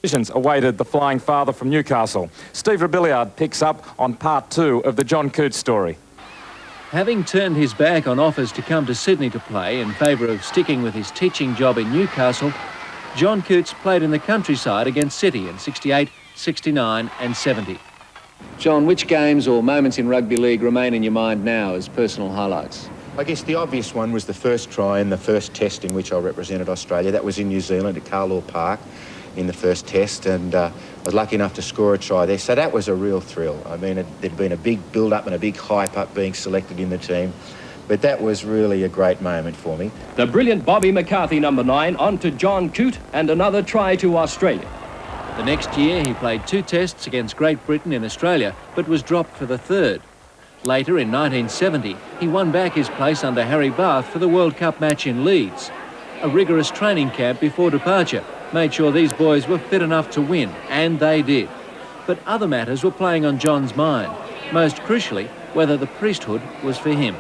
awaited the flying father from Newcastle. Steve Robilliard picks up on part 2 of the John Cootes story. Having turned his back on offers to come to Sydney to play in favour of sticking with his teaching job in Newcastle, John Cootes played in the countryside against City in 68, 69 and 70. John, which games or moments in rugby league remain in your mind now as personal highlights? I guess the obvious one was the first try in the first test in which I represented Australia. That was in New Zealand at Carlaw Park in the first test, and I was lucky enough to score a try there. So that was a real thrill. I mean, there'd been a big build-up and a big hype-up being selected in the team, but that was really a great moment for me. The brilliant Bobby McCarthy, number 9, on to John Coote, and another try to Australia. The next year he played 2 tests against Great Britain in Australia, but was dropped for the 3rd. Later, in 1970, he won back his place under Harry Bath for the World Cup match in Leeds. A rigorous training camp before departure made sure these boys were fit enough to win, and they did. But other matters were playing on John's mind, most crucially, whether the priesthood was for him.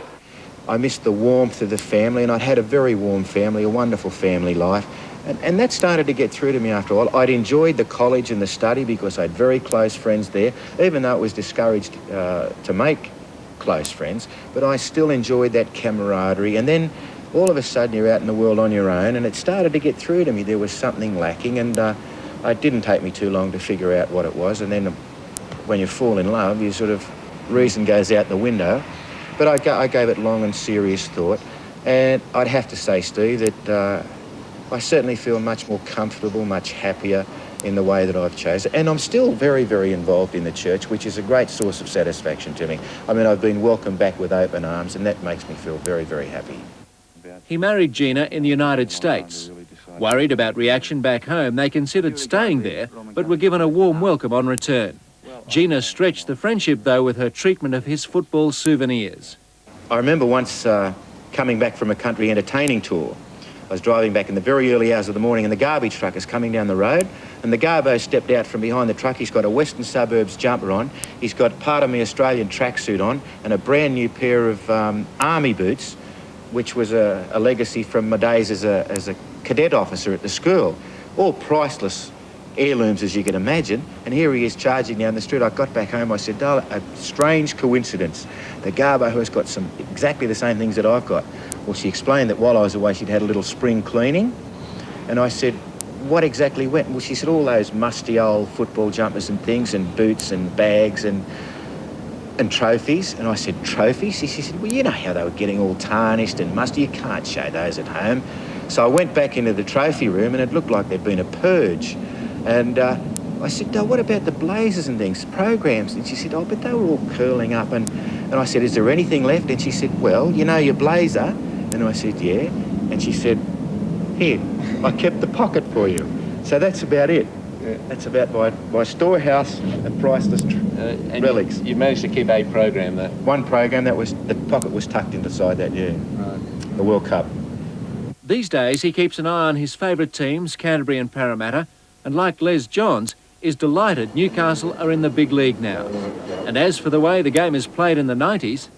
I missed the warmth of the family, and I'd had a very warm family, a wonderful family life, and that started to get through to me after a while. I'd enjoyed the college and the study because I had very close friends there, even though it was discouraged to make close friends, but I still enjoyed that camaraderie. And then all of a sudden you're out in the world on your own, and it started to get through to me there was something lacking, and it didn't take me too long to figure out what it was. And then when you fall in love, you sort of, reason goes out the window. But I gave it long and serious thought, and I'd have to say, Steve, that I certainly feel much more comfortable, much happier in the way that I've chosen. And I'm still very, very involved in the church, which is a great source of satisfaction to me. I mean, I've been welcomed back with open arms, and that makes me feel very, very happy. He married Gina in the United States. Worried about reaction back home, they considered staying there, but were given a warm welcome on return. Gina stretched the friendship, though, with her treatment of his football souvenirs. I remember once coming back from a country entertaining tour. I was driving back in the very early hours of the morning, and the garbage truck is coming down the road, and the garbo stepped out from behind the truck. He's got a Western Suburbs jumper on, he's got part of my Australian tracksuit on, and a brand new pair of army boots, which was a legacy from my days as a cadet officer at the school. All priceless heirlooms, as you can imagine, and here he is charging down the street. I got back home, I said, darling, a strange coincidence. The garbo has got some exactly the same things that I've got. Well, she explained that while I was away, she'd had a little spring cleaning, and I said, what exactly went? Well, she said, all those musty old football jumpers and things, and boots and bags and trophies. And I said, trophies? She said, well, you know how they were getting all tarnished and musty. You can't show those at home. So I went back into the trophy room, and it looked like there'd been a purge. And I said, no, what about the blazers and things, programs? And she said, oh, but they were all curling up. And I said, is there anything left? And she said, well, you know your blazer? And I said, yeah. And she said, here, I kept the pocket for you. So that's about it. Yeah. That's about my storehouse of priceless relics. You managed to keep a program, though? One program, the pocket was tucked inside that, yeah. Right. The World Cup. These days, he keeps an eye on his favourite teams, Canterbury and Parramatta, and like Les Johns, is delighted Newcastle are in the big league now. And as for the way the game is played in the 90s...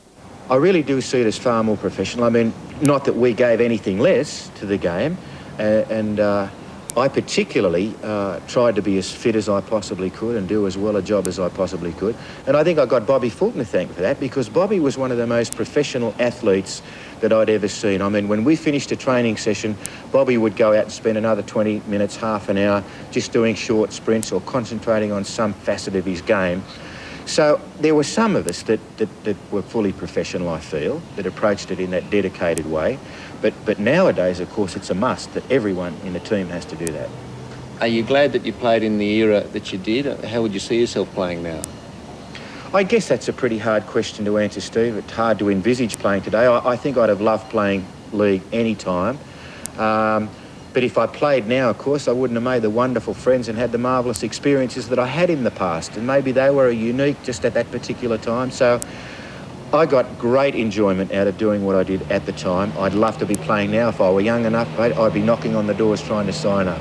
I really do see it as far more professional. I mean, not that we gave anything less to the game, and I particularly tried to be as fit as I possibly could and do as well a job as I possibly could. And I think I got Bobby Fulton to thank for that, because Bobby was one of the most professional athletes that I'd ever seen. I mean, when we finished a training session, Bobby would go out and spend another 20 minutes, half an hour, just doing short sprints or concentrating on some facet of his game. So there were some of us that were fully professional, I feel, that approached it in that dedicated way. But nowadays, of course, it's a must that everyone in the team has to do that. Are you glad that you played in the era that you did? How would you see yourself playing now? I guess that's a pretty hard question to answer, Steve. It's hard to envisage playing today. I think I'd have loved playing league any time. But if I played now, of course, I wouldn't have made the wonderful friends and had the marvellous experiences that I had in the past. And maybe they were unique just at that particular time. So I got great enjoyment out of doing what I did at the time. I'd love to be playing now. If I were young enough, I'd be knocking on the doors trying to sign up.